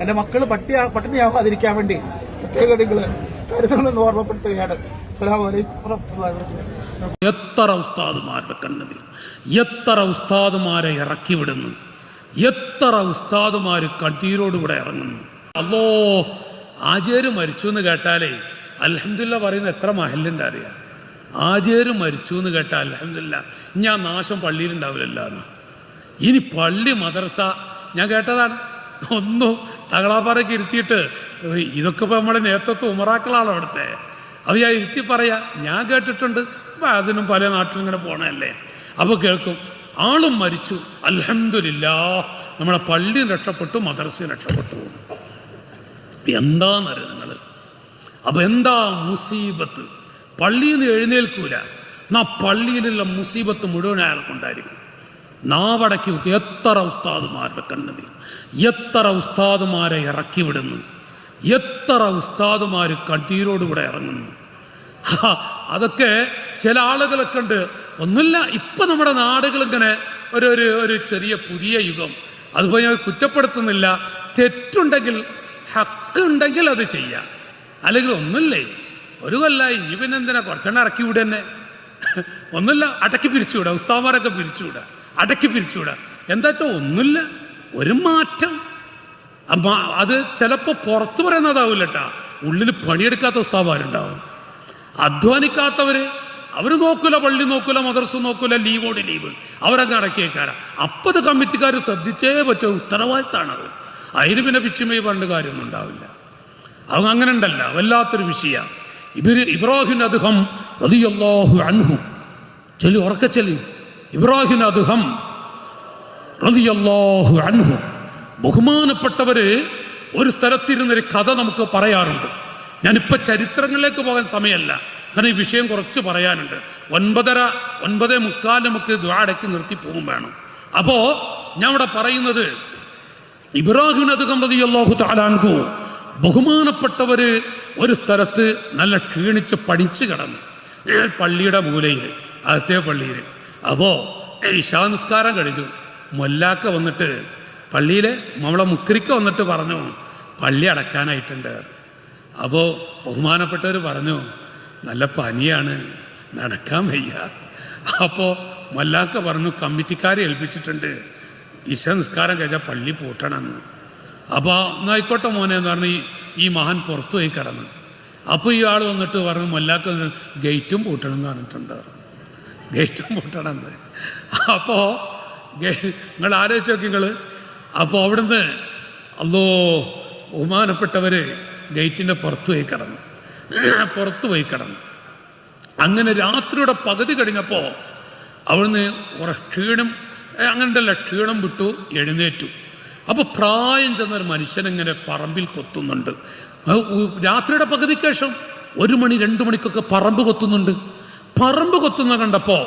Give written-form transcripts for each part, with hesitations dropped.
എന്റെ മക്കൾ പട്ടിണിയാവാതിരിക്കാൻ വേണ്ടി പ്രത്യേക നിങ്ങൾ കരുതണമെന്ന് ഓർമ്മപ്പെടുത്തുകയാണ്. അസ്സലാമു അലൈക്കും വറഹ്മത്തുള്ളാഹി വബറകാതുഹു. എത്ര ഉസ്താദുമാരുടെ കണ്ണതി, എത്ര ഉസ്താദുമാരെ ഇറക്കി വിടുന്നു, എത്ര ഉസ്താദുമാർ കണ്ണീരോടുകൂടെ ഇറങ്ങുന്നു. അല്ലോ ആചാര്യ മരിച്ചു എന്ന് കേട്ടാലേ അൽഹംദുലില്ലാ പറയുന്ന എത്ര മഹല്ലുണ്ട് അറിയാം. ആചാര്യ മരിച്ചു എന്ന് കേട്ടാൽ അൽഹംദുലില്ലാ ഞാൻ നാശം പള്ളിയിലുണ്ടാവില്ലല്ലോ. ഇനി പള്ളി മദ്രസ ഞാൻ കേട്ടതാണ്. ഒന്നും തകളാപ്പാറയ്ക്ക് ഇരുത്തിയിട്ട് ഇതൊക്കെ ഇപ്പോൾ നമ്മുടെ നേതൃത്വം ഉമറാക്കളാണ് അവിടുത്തെ. അത് ഞാൻ ഇരുത്തി പറയാ, ഞാൻ കേട്ടിട്ടുണ്ട്. അതിനും പല നാട്ടിലും ഇങ്ങനെ പോണതല്ലേ. അപ്പോൾ കേൾക്കും ആളും മരിച്ചു അൽഹംദുലില്ലാ നമ്മളെ പള്ളിയും രക്ഷപ്പെട്ടു, മദ്രസയും രക്ഷപ്പെട്ടു. എന്താന്നറിയ നിങ്ങൾ? അപ്പം എന്താ മുസീബത്ത്? പള്ളിയിൽ നിന്ന് എഴുന്നേൽക്കൂല എന്നാ പള്ളിയിലുള്ള മുസീബത്ത് മുഴുവൻ അയാൾക്കുണ്ടായിരിക്കും. നാവടക്കി എത്ര ഉസ്താദുമാരുടെ കണ്ണതി, എത്ര ഉസ്താദുമാരെ ഇറക്കി വിടുന്നു, എത്ര ഉസ്താദുമാർ കണ്ണീരോടുകൂടെ ഇറങ്ങുന്നു. അതൊക്കെ ചില ആളുകളൊക്കെ ഉണ്ട്. ഒന്നുമില്ല, ഇപ്പം നമ്മുടെ നാടുകളിങ്ങനെ ഒരു ചെറിയ പുതിയ യുഗം. അതുപോലെ ഞാൻ കുറ്റപ്പെടുത്തുന്നില്ല. തെറ്റുണ്ടെങ്കിൽ ഹക്കുണ്ടെങ്കിൽ അത് ചെയ്യാം. അല്ലെങ്കിൽ ഒന്നുമില്ലേ, ഒരു കൊല്ലായി ഇനി പിന്നെ എന്തിനാ കുറച്ചെണ്ണം ഇറക്കി വിടുക തന്നെ. ഒന്നുമില്ല, അടക്കി പിരിച്ചുവിടാം. ഉസ്താദന്മാരൊക്കെ പിരിച്ചുവിടാം, അടക്കി പിരിച്ചുവിടാം. എന്താ വെച്ചാൽ ഒന്നുമില്ല, ഒരു മാറ്റം. അത് ചിലപ്പോൾ പുറത്ത് പറയുന്നതാവില്ല കേട്ടാ. ഉള്ളിൽ പണിയെടുക്കാത്ത ഉസ്താദന്മാരുണ്ടാവും, അധ്വാനിക്കാത്തവര്. അവർ നോക്കൂല, പള്ളി നോക്കൂല, മദ്രസ നോക്കൂല, ലീവോട് ലീവ്, അവരങ്ങ് അടക്കിയേക്കാരാ. അപ്പം അത് കമ്മിറ്റിക്കാർ ശ്രദ്ധിച്ചേ പറ്റും. ഉത്തരവാദിത്തമാണത്. അതിന് പിന്നെ പിച്ചുമയി പറഞ്ഞ കാര്യമൊന്നും ഉണ്ടാവില്ല. അത് അങ്ങനെ ഉണ്ടല്ല, വല്ലാത്തൊരു വിഷയം. ഇബ്രാഹിം അദ്ഹം റളിയല്ലാഹു അൻഹു ചൊല്ലി ഉറക്കെ ചൊല്ലി. ഇബ്രാഹിം അദ്ഹം റളിയല്ലാഹു അൻഹു, ബഹുമാനപ്പെട്ടവര് ഒരു സ്ഥലത്തിരുന്നൊരു കഥ നമുക്ക് പറയാറുണ്ട്. ഞാനിപ്പോൾ ചരിത്രങ്ങളിലേക്ക് പോകാൻ സമയമല്ല, കാരണം ഈ വിഷയം കുറച്ച് പറയാനുണ്ട്. 9:45 നമുക്ക് ദ്വാടയ്ക്ക് നിർത്തി പോകും വേണം. അപ്പോൾ ഞാൻ ഇവിടെ പറയുന്നത് ഇബ്രാഹിം അദ്ഹം റളിയല്ലാഹു തആല അൻഹു, ബഹുമാനപ്പെട്ടവർ ഒരു സ്ഥലത്ത് നല്ല ക്ഷീണിച്ച് പഠിച്ചു കിടന്നു പള്ളിയുടെ മൂലയിൽ, അകത്തെ പള്ളിയിൽ. അപ്പോൾ ഇശാ നിസ്കാരം കഴിഞ്ഞു. മൊല്ലാക്ക വന്നിട്ട് പള്ളിയിലെ നമ്മളെ മുക്രിക്ക വന്നിട്ട് പറഞ്ഞു പള്ളി അടക്കാനായിട്ടുണ്ട്. അപ്പോൾ ബഹുമാനപ്പെട്ടവർ പറഞ്ഞു നല്ല പനിയാണ്, നടക്കാൻ വയ്യ. അപ്പോൾ മൊല്ലാക്ക പറഞ്ഞു കമ്മിറ്റിക്കാരെ ഏൽപ്പിച്ചിട്ടുണ്ട്, ഇശ നിസ്കാരം കഴിഞ്ഞാൽ പള്ളി പൂട്ടണമെന്ന്. അപ്പോൾ എന്നായിക്കോട്ടെ മോനെ എന്ന് പറഞ്ഞ് ഈ മഹാൻ പുറത്തു പോയി കിടന്നു. അപ്പോൾ ഈ ആൾ വന്നിട്ട് പറഞ്ഞു മൊല്ലാക്ക ഗേറ്റും പൂട്ടണം എന്ന് പറഞ്ഞിട്ടുണ്ട്, ഗേറ്റും പൂട്ടണമെന്ന്. അപ്പോൾ നിങ്ങൾ ആലോചിച്ച് നോക്കി നിങ്ങൾ. അപ്പോൾ അവിടുന്ന് അല്ലോ ബഹുമാനപ്പെട്ടവർ ഗേറ്റിൻ്റെ പുറത്തു പോയി കിടന്നു. അങ്ങനെ രാത്രിയുടെ പകുതി കഴിഞ്ഞപ്പോൾ അവിടുന്ന് ക്ഷീണം വിട്ടു, എഴുന്നേറ്റു. അപ്പോൾ പ്രായം ചെന്നൊരു മനുഷ്യനിങ്ങനെ പറമ്പിൽ കൊത്തുന്നുണ്ട്. രാത്രിയുടെ പകുതിക്ക് ശേഷം 1 മണി 2 മണിക്കൊക്കെ പറമ്പ് കൊത്തുന്നുണ്ട്. പറമ്പ് കൊത്തുന്ന കണ്ടപ്പോൾ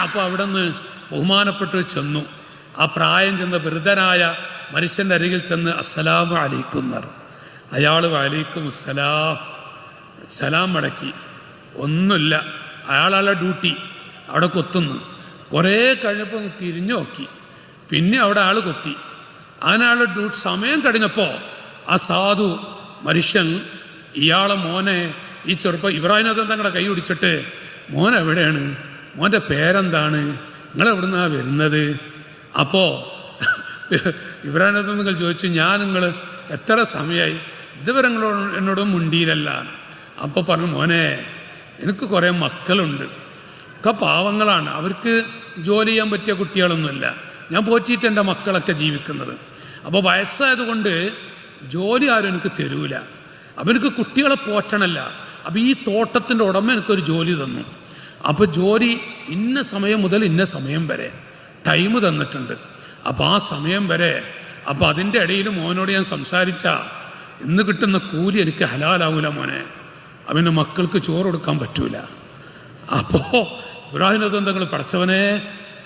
അപ്പോൾ അവിടെ നിന്ന് ബഹുമാനപ്പെട്ടവർ ചെന്നു. ആ പ്രായം ചെന്ന വൃദ്ധനായ മനുഷ്യൻ്റെ അരികിൽ ചെന്ന് അസ്സലാമു അലൈക്കും എന്ന്. അയാൾ വലൈക്കും സലാം മടക്കി. ഒന്നുമില്ല, അയാളുടെ ഡ്യൂട്ടി അവിടെ കൊത്തുന്നു. കുറേ കഴിഞ്ഞപ്പോൾ ഒന്ന് തിരിഞ്ഞു നോക്കി, പിന്നെ അവിടെ ആൾ കൊത്തി. അതിനാളുടെ ഡ്യൂട്ടി സമയം കഴിഞ്ഞപ്പോൾ ആ സാധു മനുഷ്യൻ ഇയാളെ മോനെ, ഈ ചെറുപ്പം ഇബ്രാഹിം അദ്ഹം തങ്ങളുടെ കൈ പിടിച്ചിട്ട് മോൻ എവിടെയാണ്, മോൻ്റെ പേരെന്താണ്, നിങ്ങളെവിടുന്നാണ് വരുന്നത്? അപ്പോൾ ഇബ്രാഹിം അദ്ഹം നിങ്ങൾ ചോദിച്ചു, നിങ്ങൾ എത്ര സമയമായി ഇതുവരെ എന്നോടും മുണ്ടിയിലല്ല. അപ്പോൾ പറഞ്ഞു മോനെ എനിക്ക് കുറേ മക്കളുണ്ട്, ഒക്കെ പാവങ്ങളാണ്, അവർക്ക് ജോലി ചെയ്യാൻ പറ്റിയ കുട്ടികളൊന്നുമില്ല, ഞാൻ പോറ്റിയിട്ട് എൻ്റെ മക്കളൊക്കെ ജീവിക്കുന്നത്. അപ്പോൾ വയസ്സായതുകൊണ്ട് ജോലി ആരും എനിക്ക് തരൂല, അപ്പം എനിക്ക് കുട്ടികളെ പോറ്റണമല്ല. അപ്പോൾ ഈ തോട്ടത്തിൻ്റെ ഉടമ എനിക്കൊരു ജോലി തന്നു. അപ്പോൾ ജോലി ഇന്ന സമയം മുതൽ ഇന്ന സമയം വരെ ടൈം തന്നിട്ടുണ്ട്. അപ്പോൾ ആ സമയം വരെ, അപ്പോൾ അതിൻ്റെ ഇടയിൽ മോനോട് ഞാൻ സംസാരിച്ച ഇന്ന് കിട്ടുന്ന കൂലി എനിക്ക് ഹലാലാവൂല മോനെ, അവൻ്റെ മക്കൾക്ക് ചോറ് കൊടുക്കാൻ പറ്റൂല. അപ്പോൾ ഇബ്രാഹിം അദ്ഹം തങ്ങൾ പഠിച്ചവനെ,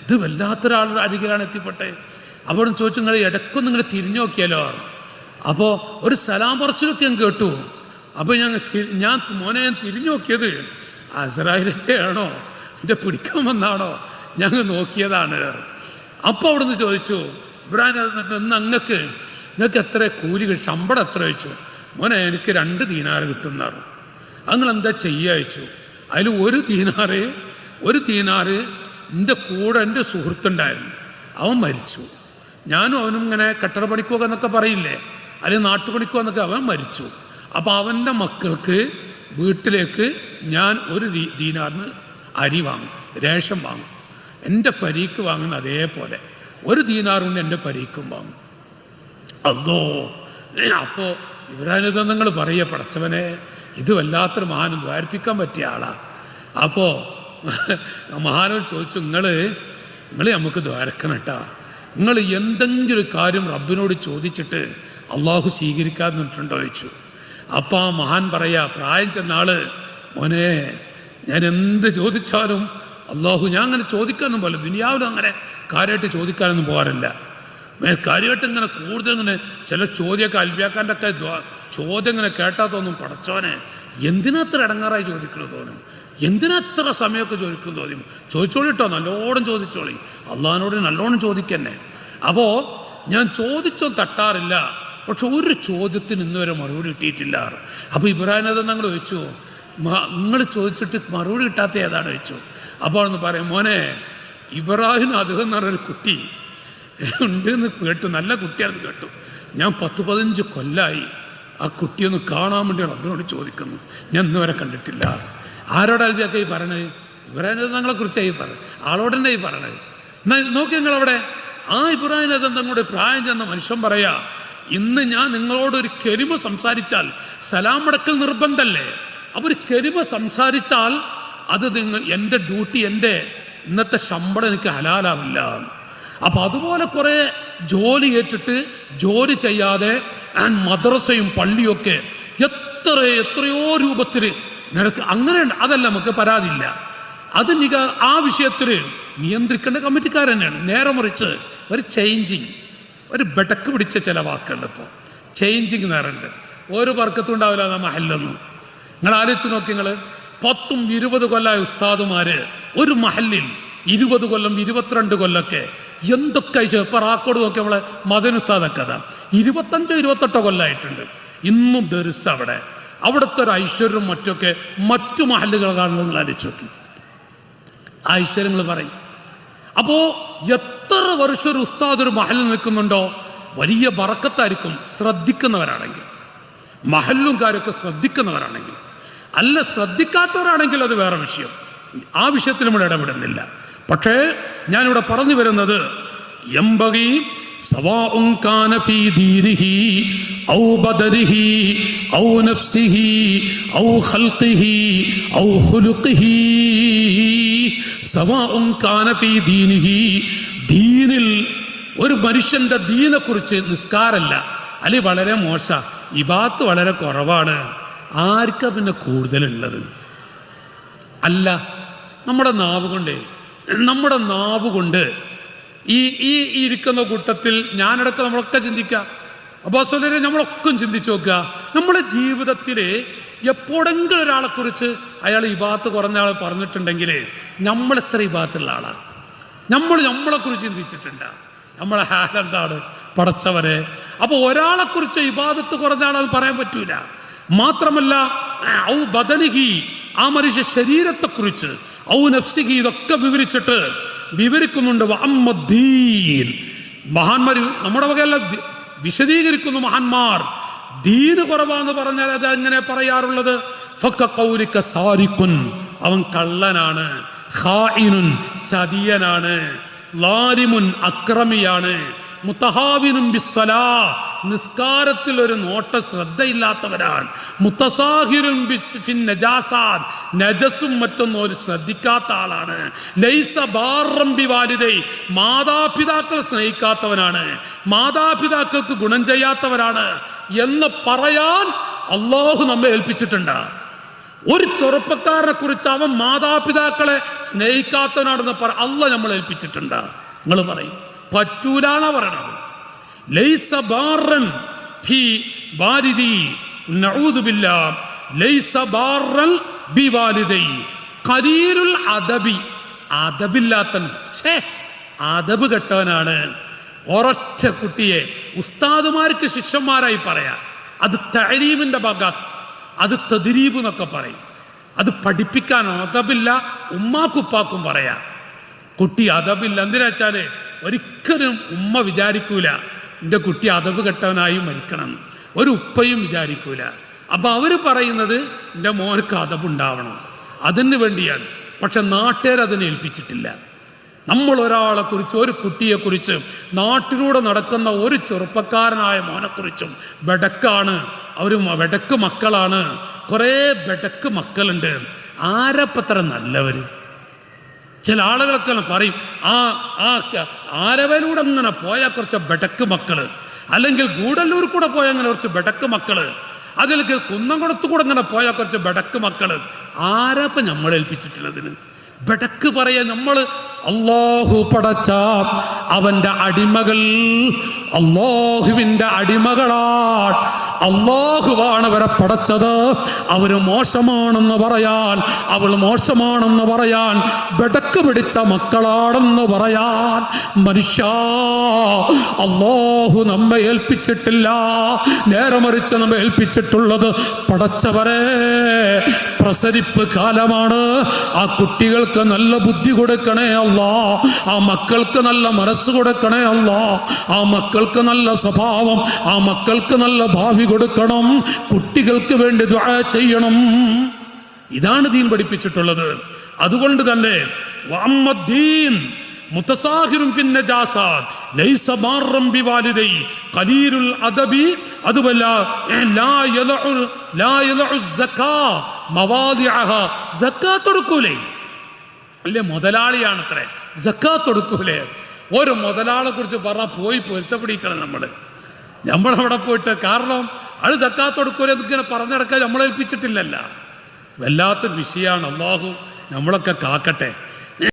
ഇത് വല്ലാത്തൊരാളുടെ അരികിലാണ് എത്തിപ്പെട്ടെ. അവിടെ ചോദിച്ചു നിങ്ങൾ ഇടയ്ക്കൊന്നും നിങ്ങൾ തിരിഞ്ഞു നോക്കിയാലോ. അപ്പോൾ ഒരു സലാം പറച്ചിലൊക്കെ ഞാൻ കേട്ടു. അപ്പോൾ ഞാൻ മോനെ തിരിഞ്ഞു നോക്കിയത് അസ്രായേലിൻ്റെ ആണോ, എൻ്റെ പിടിക്കാൻ വന്നാണോ, ഞങ്ങൾ നോക്കിയതാണ്. അപ്പോൾ അവിടുന്ന് ചോദിച്ചു ഇബ്രാഹിം അദ്ഹം അങ്ങക്ക് നിങ്ങൾക്ക് എത്ര കൂലി ശമ്പളം എത്ര വെച്ചു? മോനെ എനിക്ക് 2 ദീനാറ് കിട്ടുന്നാറ്. നിങ്ങളെന്താ ചെയ്യുക വെച്ചു. അതിൽ ഒരു ദീനാറ് എൻ്റെ കൂടെ എൻ്റെ സുഹൃത്തുണ്ടായിരുന്നു, അവൻ മരിച്ചു. ഞാനും അവനും ഇങ്ങനെ കെട്ടിട പണിക്കുക എന്നൊക്കെ പറയില്ലേ, അല്ലെങ്കിൽ നാട്ടുപണിക്കുക എന്നൊക്കെ, അവൻ മരിച്ചു. അപ്പോൾ അവൻ്റെ മക്കൾക്ക് വീട്ടിലേക്ക് ഞാൻ 1 ദീനാറിന് അരി വാങ്ങും, റേഷൻ വാങ്ങും. എൻ്റെ പരീക്ക് വാങ്ങുന്ന അതേപോലെ 1 ദീനാറുകൊണ്ട് എൻ്റെ പരീക്കും വാങ്ങും. അല്ലോ, അപ്പോൾ ഇബ്രാഹിം നിങ്ങൾ പറയുക, പടച്ചവനെ ഇത് വല്ലാത്തൊരു മഹാനും ദ്വാരിപ്പിക്കാൻ പറ്റിയ ആളാണ്. അപ്പോൾ മഹാനോട് ചോദിച്ചു, നിങ്ങൾ നമുക്ക് ദ്വാരക്കണം കേട്ടാ, നിങ്ങൾ എന്തെങ്കിലും കാര്യം റബ്ബിനോട് ചോദിച്ചിട്ട് അള്ളാഹു സ്വീകരിക്കാതിട്ടുണ്ടോ ചോദിച്ചു. അപ്പോൾ ആ മഹാൻ പറയാ, പ്രായം ചെന്നാള്, മോനെ ഞാൻ എന്ത് ചോദിച്ചാലും അള്ളാഹു, ഞാൻ അങ്ങനെ ചോദിക്കാനും പോലെ ദുനിയാവിലും അങ്ങനെ കാര്യമായിട്ട് ചോദിക്കാനൊന്നും പോകാറില്ല. കാര്യമായിട്ട് ഇങ്ങനെ കൂടുതൽ ഇങ്ങനെ ചില ചോദ്യമൊക്കെ അൽബിയാക്കാൻ്റെ ഒക്കെ ചോദ്യം ഇങ്ങനെ കേട്ടാൽ തോന്നും, പടച്ചോനെ എന്തിനത്ര ഇടങ്ങാറായി ചോദിക്കണോ തോന്നും, എന്തിനത്ര സമയമൊക്കെ ചോദിക്കുന്നു തോന്നും. ചോദിച്ചോളിട്ടോ, നല്ലോണം ചോദിച്ചോളി, അള്ളാഹിനോട് നല്ലോണം ചോദിക്കന്നെ. അപ്പോൾ ഞാൻ ചോദിച്ചോ തട്ടാറില്ല, പക്ഷെ ഒരു ചോദ്യത്തിന് ഇന്നുവരെ മറുപടി കിട്ടിയിട്ടില്ല. അപ്പോൾ ഇബ്രാഹിം ഞങ്ങൾ ചോദിച്ചു, നിങ്ങൾ ചോദിച്ചിട്ട് മറുപടി കിട്ടാത്ത ഏതാണ് ചോദിച്ചു. അപ്പോൾ ഒന്ന് പറയാം, മോനെ ഇബ്രാഹിം അദ്ദേഹം എന്ന് പറഞ്ഞൊരു കുട്ടി ഉണ്ടെന്ന് കേട്ടു, നല്ല കുട്ടിയാണെന്ന് കേട്ടു. ഞാൻ 10-15 കൊല്ലമായി ആ കുട്ടിയൊന്ന് കാണാൻ വേണ്ടി റബ്ബിനോട് ചോദിക്കുന്നു, ഞാൻ ഇന്നുവരെ കണ്ടിട്ടില്ല. ആരോട് അൽബിയൊക്കെ ഈ പറയണത്? ഇബ്രാഹിം ഞങ്ങളെ കുറിച്ചായി പറയും, ആളോട് തന്നെ ഈ പറയണത്. നോക്കി നിങ്ങളവിടെ ആ ഇബ്രാഹിം തങ്ങളുടെ പ്രായം ചെന്ന മനുഷ്യൻ പറയാ, ഇന്ന് ഞാൻ നിങ്ങളോടൊരു കെലിമ സംസാരിച്ചാൽ സലാം അടക്കൽ നിർബന്ധമല്ലേ? അപ്പോൾ ഒരു കെലിമ സംസാരിച്ചാൽ അത് എൻ്റെ ഡ്യൂട്ടി, എൻ്റെ ഇന്നത്തെ ശമ്പളം എനിക്ക് ഹലാലാവില്ല. അപ്പം അതുപോലെ കുറേ ജോലി ഏറ്റിട്ട് ജോലി ചെയ്യാതെ മദ്രസയും പള്ളിയൊക്കെ എത്രയോ രൂപത്തിൽ നിനക്ക് അങ്ങനെ അതല്ല, നമുക്ക് പരാതിയില്ല. അത് ആ വിഷയത്തിൽ നിയന്ത്രിക്കേണ്ട കമ്മിറ്റിക്കാർ തന്നെയാണ്. നേരെ മറിച്ച് ഒരു ചേഞ്ചിങ്, ഒരു ബെടക്ക് പിടിച്ച ചില വാക്കുകളുണ്ട്. ഇപ്പോൾ ചേഞ്ചിങ് നേരണ്ട് ഒരു വർക്കത്തും ഉണ്ടാവില്ല ആ മഹല്ലൊന്നും. നിങ്ങൾ ആലോചിച്ച് നോക്കി, നിങ്ങൾ 10-20 കൊല്ലമായ ഉസ്താദുമാർ ഒരു മഹല്ലിൽ 20 കൊല്ലം 22 കൊല്ലമൊക്കെ എന്തൊക്കെ ഇപ്പോൾ റാക്കോട് നോക്കി നമ്മളെ മദൻ ഉസ്താദൊക്കെ അതാ 25-28 കൊല്ലമായിട്ടുണ്ട്. ഇന്നും ദർസ് അവിടുത്തെ ഒരു ഐശ്വര്യവും മറ്റൊക്കെ മറ്റു മഹല്ലുകൾ കാണുന്നത് നിങ്ങൾ ആലോചിച്ച് നോക്കി. ആ ഐശ്വര്യങ്ങൾ പറയും. അപ്പോൾ എത്ര വർഷം ഒരു ഉസ്താദ് ഒരു മഹലിൽ നിൽക്കുന്നുണ്ടോ വലിയ ബറക്കത്തായിരിക്കും, ശ്രദ്ധിക്കുന്നവരാണെങ്കിൽ. മഹല്ലും കാര്യമൊക്കെ ശ്രദ്ധിക്കുന്നവരാണെങ്കിൽ. അല്ല, ശ്രദ്ധിക്കാത്തവരാണെങ്കിൽ അത് വേറെ വിഷയം, ആ വിഷയത്തിൽ നമ്മൾ ഇടപെടുന്നില്ല. പക്ഷേ ഞാനിവിടെ പറഞ്ഞു വരുന്നത്, യംബഗി സവാഉൻ കാന ഫീ ദീനിഹി ഔ ബദരിഹി ഔ നഫ്സിഹി ഔ ഖൽഖിഹി ഔ ഖുലുഖിഹി സവാഉൻ കാന ഫീ ദീനിഹി, ദീനിൽ ഒരു മനുഷ്യന്റെ ദീനെക്കുറിച്ച് നിസ്കാരമല്ല, അല്ലെങ്കിൽ വളരെ മോശ, ഇബാദത്ത് വളരെ കുറവാണ്, ആർക്കാ പിന്നെ കൂടുതലുള്ളത്? അല്ല, നമ്മുടെ നാവ് കൊണ്ട് ഈ ഇരിക്കുന്ന കൂട്ടത്തിൽ ഞാനടക്കം നമ്മളൊക്കെ ചിന്തിക്കുക. അബ്ബാസ്വലരെ നമ്മളൊക്കെ ചിന്തിച്ചു നോക്കുക, നമ്മുടെ ജീവിതത്തിൽ എപ്പോഴെങ്കിലും ഒരാളെക്കുറിച്ച് അയാൾ ഇബാദത്ത് കുറഞ്ഞ ആൾ പറഞ്ഞിട്ടുണ്ടെങ്കിൽ നമ്മൾ എത്ര ഇബാദത്തുള്ള ആളാണ്? നമ്മളെക്കുറിച്ച് ചിന്തിച്ചിട്ടുണ്ട്? നമ്മളെ ഹാലെന്താണ് പടച്ചവരെ? അപ്പോൾ ഒരാളെക്കുറിച്ച് ഇബാദത്ത് കുറഞ്ഞ ആളെന്ന് പറയാൻ പറ്റൂല. മാത്രമല്ല ഔ ബദനിഹി, ആ മനുഷ്യ ശരീരത്തെക്കുറിച്ച്, ഔ നഫ്സിഹി, ഇതൊക്കെ വിവരിക്കുന്നുണ്ട്. വഅമ്മദ്ദീൻ, മഹാന്മാർ നമ്മുടെ വകയല്ല വിശദീകരിക്കുന്നു മഹാന്മാർ. ദീന് കുറവാന്ന് പറഞ്ഞാൽ അത് എങ്ങനെ പറയാറുള്ളത്? ഫഖൗലിക സാരിഖുൻ, അവൻ കള്ളനാണ്, ഖായിനുൻ, ചതിയനാണ്, ലാലിമുൻ, അക്രമിയാണ്, മുത്തഹാവിനും ബിസ്സലാ, നിസ്കാരത്തിൽ ഒരു നോട്ട ശ്രദ്ധയില്ലാത്തവരാണ്, മുത്തസാഹിറുൻ ഫിൻ നജാസാത്ത്, നജസും മറ്റൊന്നും ഒരു ശ്രദ്ധിക്കാത്ത ആളാണ്, ലൈസ ബാറം ബിവാലിദൈ, മാതാപിതാക്കളെ സ്നേഹിക്കാത്തവനാണ്, മാതാപിതാക്കൾക്ക് ഗുണം ചെയ്യാത്തവരാണ് എന്ന് പറയാൻ അള്ളാഹു നമ്മെ ഏൽപ്പിച്ചിട്ടുണ്ട്. ഒരു ചെറുപ്പക്കാരനെ കുറിച്ച് അവൻ മാതാപിതാക്കളെ സ്നേഹിക്കാത്തവനാണെന്ന് അള്ളാഹ് നമ്മൾ ഏൽപ്പിച്ചിട്ടുണ്ട്. നിങ്ങൾ പറയും പറ്റൂലെന്നാ പറയണത്. ലൈസ ബാറൻ ഫി വാലിദി, നഊദു ബില്ലാഹ്, ലൈസ ബാറൻ ബിവാലിദൈ, ഖലീലുൽ അദബി, അദബില്ലാത്തൻ, ഛേ അദബ് കെട്ടവനാണ്, ഒരൊറ്റ കുട്ടിയെ ഉസ്താദുമാർക്ക് ശിഷ്യന്മാരായി പറയാം. അത് തഅലീമിന്റെ ഭാഗത്ത്, അത് തദ്രീബ് എന്നൊക്കെ പറയും. അത് പഠിപ്പിക്കാൻ അദബില്ല, ഉമ്മാക്കുപ്പാക്കും പറയാം. കുട്ടി അദബില്ല. എന്തിനാ വെച്ചാല് ഒരിക്കലും ഉമ്മ വിചാരിക്കൂല എൻ്റെ കുട്ടി അദബ് കെട്ടവനായി മരിക്കണം, ഒരു ഉപ്പയും വിചാരിക്കൂല. അപ്പൊ അവര് പറയുന്നത് എൻ്റെ മോനക്ക് അദബുണ്ടാവണം, അതിന് വേണ്ടിയാണ്. പക്ഷെ നാട്ടുകാർ അതിനെ ഏൽപ്പിച്ചിട്ടില്ല. നമ്മൾ ഒരാളെ കുറിച്ച്, ഒരു കുട്ടിയെക്കുറിച്ച്, നാട്ടിലൂടെ നടക്കുന്ന ഒരു ചെറുപ്പക്കാരനായ മോനെക്കുറിച്ചും ബെടക്കാണ്, അവർ ബെടക്ക് മക്കളാണ്, കുറേ ബെടക്ക് മക്കളുണ്ട്, ആരപ്പത്ര നല്ലവര്. ചില ആളുകളൊക്കെ പറയും ആരവയിലൂടെ അങ്ങനെ പോയാൽ കുറച്ച് ബെടക്ക് മക്കള്, അല്ലെങ്കിൽ ഗൂഡല്ലൂർ കൂടെ പോയാൽ അങ്ങനെ കുറച്ച് ബെടക്ക് മക്കള്, അതിലേക്ക് കുന്നംകുളത്ത് കൂടെ ഇങ്ങനെ പോയാൽ കുറച്ച് ബെടക്ക് മക്കള്. ആരപ്പ നമ്മൾ ഏൽപ്പിച്ചിട്ടുള്ളതിന് ബെടക്ക് പറയാൻ? നമ്മൾ അല്ലാഹു പടച്ച അവന്റെ അടിമകൾ അല്ലാഹുവിന്റെ അടിമകളാണ്. അല്ലാഹുവാണ് അവരെ പടച്ചത്. അവര് മോശമാണെന്ന് പറയാൻ, അവൾ മോശമാണെന്ന് പറയാൻ, ബെടക്ക് പിടിച്ച മക്കളാണെന്ന് പറയാൻ മനുഷ്യ അല്ലാഹു നമ്മെ ഏൽപ്പിച്ചിട്ടില്ല. നേരെ മറിച്ച് നമ്മെ ഏൽപ്പിച്ചിട്ടുള്ളത് പടച്ചവരെ പ്രസരിപ്പ് കാലമാണ്. ആ കുട്ടികൾക്ക് നല്ല ബുദ്ധി കൊടുക്കണേ അല്ലാ, ആ മക്കൾക്ക് നല്ല മനസ്സ് കൊടുക്കണേ അല്ലാ, ആ മക്കൾക്ക് നല്ല സ്വഭാവം, ആ മക്കൾക്ക് നല്ല ഭാവി കൊടുക്കണം, കുട്ടികൾക്ക് വേണ്ടി ദുആ ചെയ്യണം. ഇതാണ് ദീൻ പഠിപ്പിച്ചിട്ടുള്ളത്. അതുകൊണ്ട് തന്നെ വഅമ്മദ്ദീൻ മുതസാഹിറുൻ ഫിൻ നജാസാത്ത് ലൈസ മാറൻ ബിവാലിദൈ ഖലീലുൽ അദബി അതുവല്ല ലാ യലഉ സക്കാ മവാദിഅഹ. സക്കാത്ത് കൊടുക്കൂലേ? അല്ലേ, മുതലാളിയാണത്രേ, സക്കാത്ത് കൊടുക്കൂലേ? ഒരു മുതലാളെ കുറിച്ച് പറഞ്ഞാൽ പോയി പൊരുത്തപ്പിടിക്കണം നമ്മളവിടെ പോയിട്ട്. കാരണം അത് സക്കാത്ത് കൊടുക്കൂലേ എന്നിങ്ങനെ പറഞ്ഞിടക്കാൻ നമ്മളേൽപ്പിച്ചിട്ടില്ലല്ല. വല്ലാത്തൊരു വിഷയമാണ്. അല്ലാഹു നമ്മളൊക്കെ കാക്കട്ടെ.